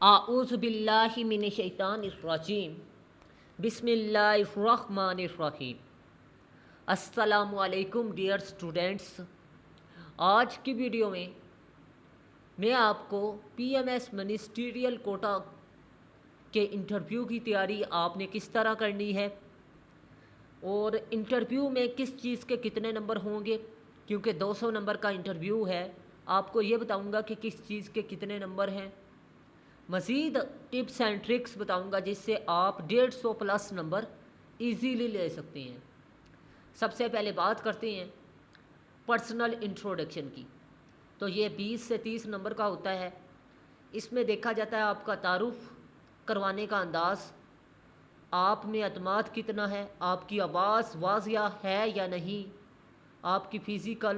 اعوذ باللہ من الشیطان الرجیم بسم اللہ الرحمن الرحیم۔ السلام علیکم ڈیئر اسٹوڈینٹس۔ آج کی ویڈیو میں آپ کو P M S ministerial quota کے انٹرویو کی تیاری آپ نے کس طرح کرنی ہے اور انٹرویو میں کس چیز کے کتنے نمبر ہوں گے، کیونکہ 200 نمبر کا انٹرویو ہے، آپ کو یہ بتاؤں گا کہ کس چیز کے کتنے نمبر ہیں۔ مزید ٹپس اینڈ ٹرکس بتاؤں گا جس سے آپ 150 پلس نمبر ایزیلی لے سکتے ہیں۔ سب سے پہلے بات کرتے ہیں پرسنل انٹروڈکشن کی، تو یہ 20 سے 30 نمبر کا ہوتا ہے۔ اس میں دیکھا جاتا ہے آپ کا تعارف کروانے کا انداز، آپ میں اعتماد کتنا ہے، آپ کی آواز واضح ہے یا نہیں، آپ کی فزیکل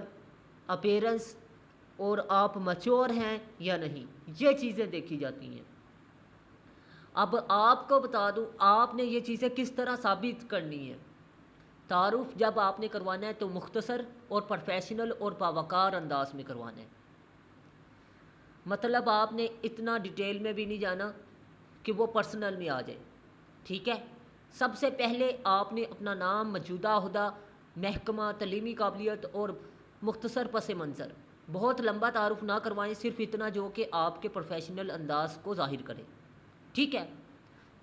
اپیرنس اور آپ میچور ہیں یا نہیں، یہ چیزیں دیکھی جاتی ہیں۔ اب آپ کو بتا دوں آپ نے یہ چیزیں کس طرح ثابت کرنی ہے۔ تعارف جب آپ نے کروانا ہے تو مختصر اور پروفیشنل اور باوقار انداز میں کروانا ہے، مطلب آپ نے اتنا ڈیٹیل میں بھی نہیں جانا کہ وہ پرسنل میں آ جائے، ٹھیک ہے۔ سب سے پہلے آپ نے اپنا نام، موجودہ عہدہ، محکمہ، تعلیمی قابلیت اور مختصر پس منظر، بہت لمبا تعارف نہ کروائیں، صرف اتنا جو کہ آپ کے پروفیشنل انداز کو ظاہر کرے، ٹھیک ہے۔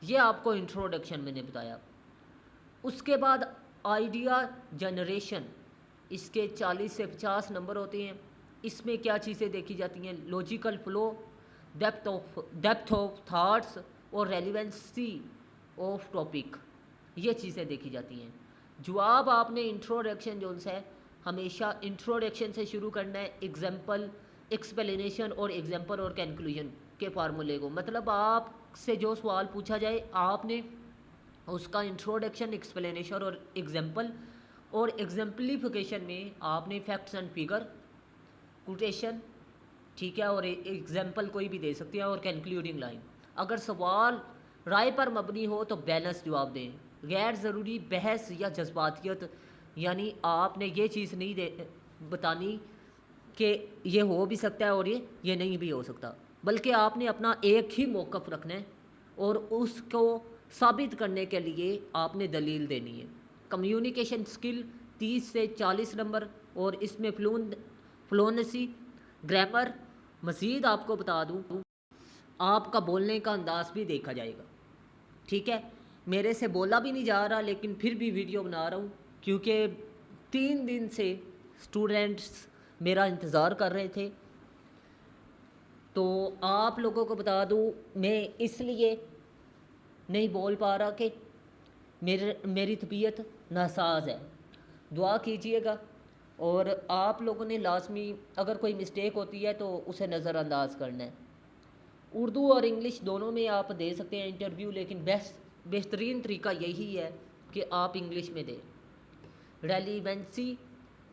یہ آپ کو انٹروڈکشن میں نے بتایا۔ اس کے بعد آئیڈیا جنریشن، اس کے 40 سے 50 نمبر ہوتے ہیں۔ اس میں کیا چیزیں دیکھی جاتی ہیں؟ Logical flow, depth of thoughts اور ریلیونسی آف ٹاپک، یہ چیزیں دیکھی جاتی ہیں۔ جواب آپ نے انٹروڈکشن جو ہے ہمیشہ انٹروڈکشن سے شروع کرنا ہے، ایگزامپل، ایکسپلینیشن اور ایگزامپل اور کنکلوژن کے فارمولے کو، مطلب آپ سے جو سوال پوچھا جائے آپ نے اس کا انٹروڈکشن، ایکسپلینیشن اور ایگزامپل اور ایگزامپلیفیکیشن میں آپ نے فیکٹس اینڈ فگر، کوٹیشن، ٹھیک ہے، اور ایگزامپل کوئی بھی دے سکتے ہیں، اور کنکلوڈنگ لائن۔ اگر سوال رائے پر مبنی ہو تو بیلنس جواب دیں، غیر ضروری بحث یا جذباتیت، یعنی آپ نے یہ چیز نہیں بتانی کہ یہ ہو بھی سکتا ہے اور یہ نہیں بھی ہو سکتا، بلکہ آپ نے اپنا ایک ہی موقف رکھنا ہے اور اس کو ثابت کرنے کے لیے آپ نے دلیل دینی ہے۔ کمیونیکیشن سکل 30 سے 40 نمبر، اور اس میں فلوئنسی، گرامر۔ مزید آپ کو بتا دوں آپ کا بولنے کا انداز بھی دیکھا جائے گا، ٹھیک ہے۔ میرے سے بولا بھی نہیں جا رہا لیکن پھر بھی ویڈیو بنا رہا ہوں، کیونکہ 3 دن سے اسٹوڈنٹس میرا انتظار کر رہے تھے۔ تو آپ لوگوں کو بتا دوں میں اس لیے نہیں بول پا رہا کہ میری طبیعت ناساز ہے، دعا کیجئے گا، اور آپ لوگوں نے لازمی اگر کوئی مسٹیک ہوتی ہے تو اسے نظر انداز کرنا ہے۔ اردو اور انگلش دونوں میں آپ دے سکتے ہیں انٹرویو، لیکن بہترین طریقہ یہی ہے کہ آپ انگلش میں دیں۔ Relevancy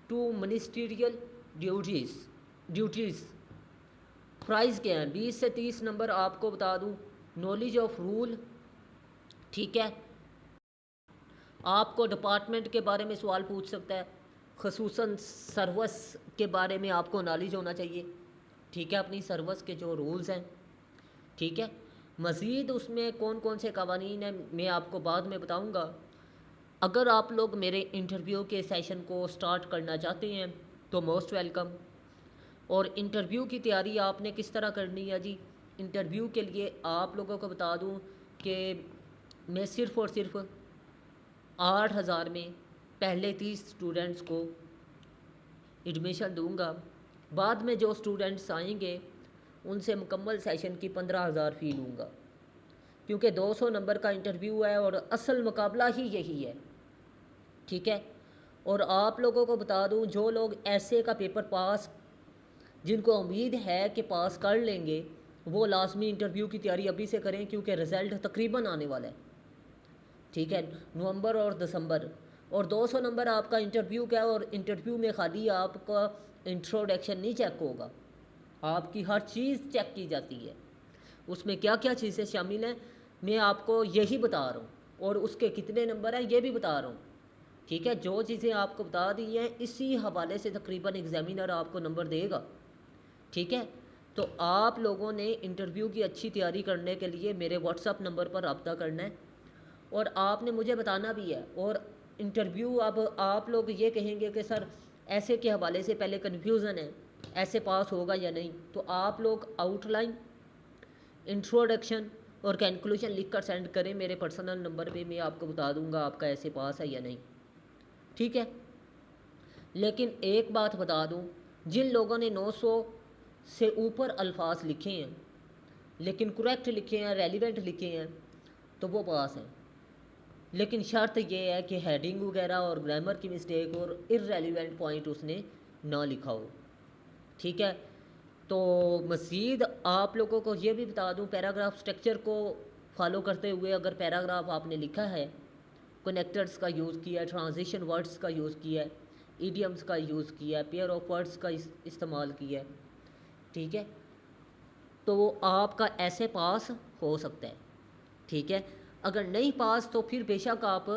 to ministerial duties, prize کیا ہیں؟ 20 سے 30 نمبر آپ کو بتا دوں۔ نالج آف رول، ٹھیک ہے، آپ کو ڈپارٹمنٹ کے بارے میں سوال پوچھ سکتا ہے، خصوصاً سروس کے بارے میں آپ کو نالج ہونا چاہیے، ٹھیک ہے، اپنی سروس کے جو رولز ہیں، ٹھیک ہے۔ مزید اس میں کون کون سے قوانین ہیں میں آپ کو بعد میں بتاؤں گا۔ اگر آپ لوگ میرے انٹرویو کے سیشن کو سٹارٹ کرنا چاہتے ہیں تو موسٹ ویلکم۔ اور انٹرویو کی تیاری آپ نے کس طرح کرنی ہے جی؟ انٹرویو کے لیے آپ لوگوں کو بتا دوں کہ میں صرف اور صرف 8,000 میں پہلے 30 اسٹوڈنٹس کو ایڈمیشن دوں گا، بعد میں جو اسٹوڈنٹس آئیں گے ان سے مکمل سیشن کی 15,000 فی لوں گا، کیونکہ 200 نمبر کا انٹرویو ہے اور اصل مقابلہ ہی یہی ہے، ٹھیک ہے۔ اور آپ لوگوں کو بتا دوں جو لوگ ایسے کا پیپر پاس، جن کو امید ہے کہ پاس کر لیں گے، وہ لازمی انٹرویو کی تیاری ابھی سے کریں، کیونکہ رزلٹ تقریباً آنے والا ہے، ٹھیک ہے، نومبر اور دسمبر۔ اور 200 نمبر آپ کا انٹرویو کا ہے، اور انٹرویو میں خالی آپ کا انٹروڈکشن نہیں چیک ہوگا، آپ کی ہر چیز چیک کی جاتی ہے۔ اس میں کیا کیا چیزیں شامل ہیں میں آپ کو یہی بتا رہا ہوں، اور اس کے کتنے نمبر ہیں یہ بھی بتا رہا ہوں، ٹھیک ہے۔ جو چیزیں آپ کو بتا دی ہیں اسی حوالے سے تقریباً ایگزامینر آپ کو نمبر دے گا، ٹھیک ہے۔ تو آپ لوگوں نے انٹرویو کی اچھی تیاری کرنے کے لیے میرے واٹس اپ نمبر پر رابطہ کرنا ہے، اور آپ نے مجھے بتانا بھی ہے۔ اور انٹرویو اب آپ لوگ یہ کہیں گے کہ سر ایسے کے حوالے سے پہلے کنفیوژن ہے، ایسے پاس ہوگا یا نہیں، تو آپ لوگ آؤٹ لائن، انٹروڈکشن اور کنکلوژن لکھ کر سینڈ کریں میرے پرسنل نمبر پہ، میں آپ کو بتا دوں گا آپ کا ایسے پاس ہے یا نہیں، ٹھیک ہے۔ لیکن ایک بات بتا دوں، جن لوگوں نے 900 سے اوپر الفاظ لکھے ہیں لیکن کریکٹ لکھے ہیں، ریلیونٹ لکھے ہیں، تو وہ پاس ہیں۔ لیکن شرط یہ ہے کہ ہیڈنگ وغیرہ اور گرامر کی مسٹیک اور ارریلیونٹ پوائنٹ اس نے نہ لکھا ہو، ٹھیک ہے۔ تو مزید آپ لوگوں کو یہ بھی بتا دوں، پیراگراف سٹرکچر کو فالو کرتے ہوئے اگر پیراگراف آپ نے لکھا ہے، کنیکٹرز کا یوز کیا ہے، ٹرانزیشن ورڈز کا یوز کیا ہے، ایڈیمز کا یوز کیا ہے، پیئر آف ورڈز کا استعمال کیا ہے، ٹھیک ہے، تو وہ آپ کا ایسے پاس ہو سکتا ہے، ٹھیک ہے۔ اگر نہیں پاس تو پھر بے شک آپ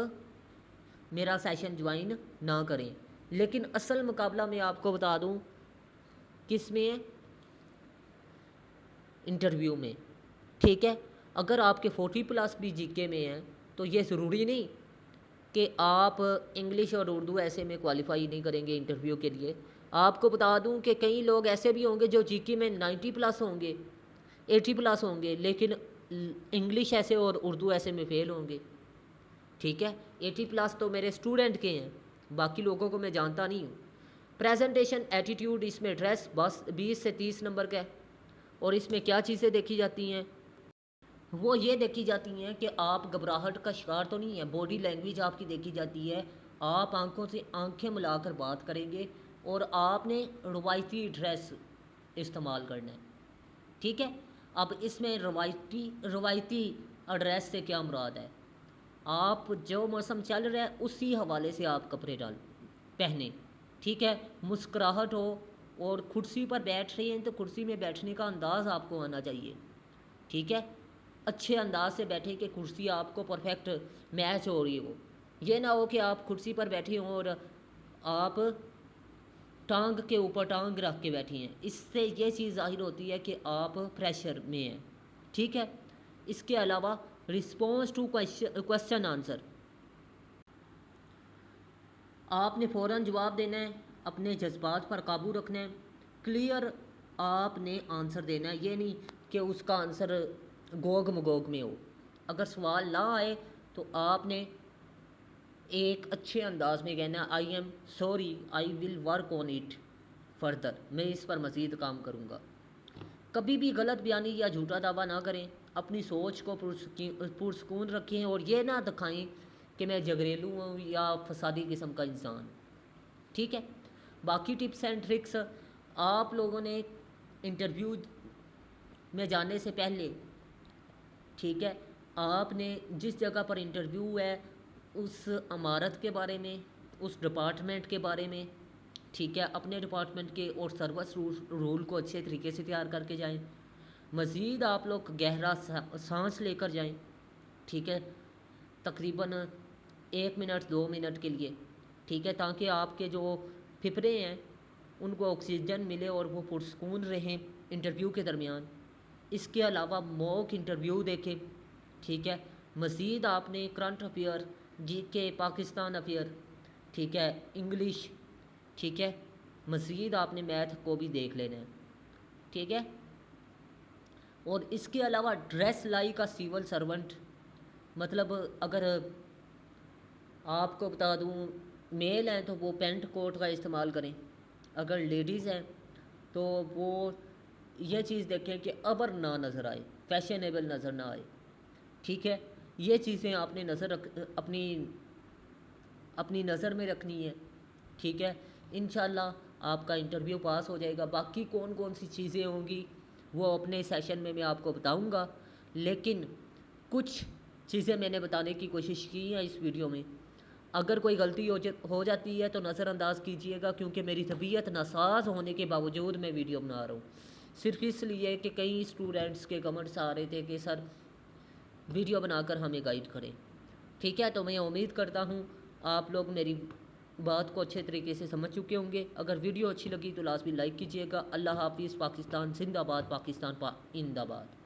میرا سیشن جوائن نہ کریں، لیکن اصل مقابلہ میں آپ کو بتا دوں کس میں ہے، انٹرویو میں، ٹھیک ہے۔ اگر آپ کے 40+ بھی جی کے میں ہیں تو یہ ضروری نہیں کہ آپ انگلش اور اردو ایسے میں کوالیفائی نہیں کریں گے انٹرویو کے لیے۔ آپ کو بتا دوں کہ کئی لوگ ایسے بھی ہوں گے جو جی کے میں 90+ ہوں گے، 80+ ہوں گے، لیکن انگلش ایسے اور اردو ایسے میں فیل ہوں گے، ٹھیک ہے۔ 80+ تو میرے اسٹوڈنٹ کے ہیں، باقی لوگوں کو میں جانتا نہیں ہوں۔ پریزنٹیشن ایٹیٹیوڈ، اس میں ڈریس 20 سے 30 نمبر کا ہے، اور اس میں کیا چیزیں دیکھی جاتی ہیں، وہ یہ دیکھی جاتی ہیں کہ آپ گھبراہٹ کا شکار تو نہیں ہے، باڈی لینگویج آپ کی دیکھی جاتی ہے، آپ آنکھوں سے آنکھیں ملا کر بات کریں گے، اور آپ نے روایتی ڈریس استعمال کرنا ہے، ٹھیک ہے۔ اب اس میں روایتی ڈریس سے کیا مراد ہے، آپ جو موسم چل رہا ہے اسی حوالے سے آپ کپڑے پہنیں، ٹھیک ہے۔ مسکراہٹ ہو اور کرسی پر بیٹھ رہی ہیں تو کرسی میں بیٹھنے کا انداز آپ کو آنا چاہیے، ٹھیک ہے۔ اچھے انداز سے بیٹھیں کہ کرسی آپ کو پرفیکٹ میچ ہو رہی ہو، یہ نہ ہو کہ آپ کرسی پر بیٹھے ہوں اور آپ ٹانگ کے اوپر ٹانگ رکھ کے بیٹھی ہیں، اس سے یہ چیز ظاہر ہوتی ہے کہ آپ پریشر میں ہیں، ٹھیک ہے۔ اس کے علاوہ رسپانس ٹو کوشچن آنسر، آپ نے فوراً جواب دینا ہے، اپنے جذبات پر قابو رکھنا ہے، کلیئر آپ نے آنسر دینا ہے، یہ نہیں کہ اس کا آنسر گوگ مگوگ میں ہو۔ اگر سوال نہ آئے تو آپ نے ایک اچھے انداز میں کہنا، I am sorry, I will work on it further, میں اس پر مزید کام کروں گا۔ کبھی بھی غلط بیانی یا جھوٹا دعویٰ نہ کریں، اپنی سوچ کو پرسکون رکھیں اور یہ نہ دکھائیں کہ میں جھگڑیلو ہوں یا فسادی قسم کا انسان، ٹھیک ہے۔ باقی ٹپس اینڈ ٹرکس آپ لوگوں نے انٹرویو میں جانے سے پہلے، ٹھیک ہے، آپ نے جس جگہ پر انٹرویو ہے اس عمارت کے بارے میں، اس ڈپارٹمنٹ کے بارے میں، ٹھیک ہے، اپنے ڈپارٹمنٹ کے اور سروس رول کو اچھے طریقے سے تیار کر کے جائیں۔ مزید آپ لوگ گہرا سانس لے کر جائیں، ٹھیک ہے، تقریباً 1 منٹ 2 منٹ کے لیے، ٹھیک ہے، تاکہ آپ کے جو پھپھڑے ہیں ان کو آکسیجن ملے اور وہ پرسکون رہیں انٹرویو کے درمیان۔ اس کے علاوہ موک انٹرویو دیکھیں، ٹھیک ہے۔ مزید آپ نے کرنٹ افیئر، جی کے، پاکستان افیئر، ٹھیک ہے، انگلش، ٹھیک ہے، مزید آپ نے میتھ کو بھی دیکھ لینا ہے، ٹھیک ہے۔ اور اس کے علاوہ ڈریس لائک کا سول سرونٹ، مطلب اگر آپ کو بتا دوں میل ہیں تو وہ پینٹ کوٹ کا استعمال کریں، اگر لیڈیز ہیں تو وہ یہ چیز دیکھیں کہ ابر نہ نظر آئے، فیشنیبل نظر نہ آئے، ٹھیک ہے۔ یہ چیزیں آپ نے اپنی نظر میں رکھنی ہے، ٹھیک ہے۔ انشاءاللہ آپ کا انٹرویو پاس ہو جائے گا۔ باقی کون کون سی چیزیں ہوں گی وہ اپنے سیشن میں آپ کو بتاؤں گا، لیکن کچھ چیزیں میں نے بتانے کی کوشش کی ہیں اس ویڈیو میں۔ اگر کوئی غلطی ہو جاتی ہے تو نظر انداز کیجئے گا، کیونکہ میری طبیعت ناساز ہونے کے باوجود میں ویڈیو بنا رہا ہوں، صرف اس لیے کہ کئی اسٹوڈنٹس کے کمنٹس آ رہے تھے کہ سر ویڈیو بنا کر ہمیں گائیڈ کریں، ٹھیک ہے۔ تو میں امید کرتا ہوں آپ لوگ میری بات کو اچھے طریقے سے سمجھ چکے ہوں گے. اگر ویڈیو اچھی لگی تو لازمی لائک کیجیے گا. اللہ حافظ. پاکستان زندہ باد. پاکستان آباد.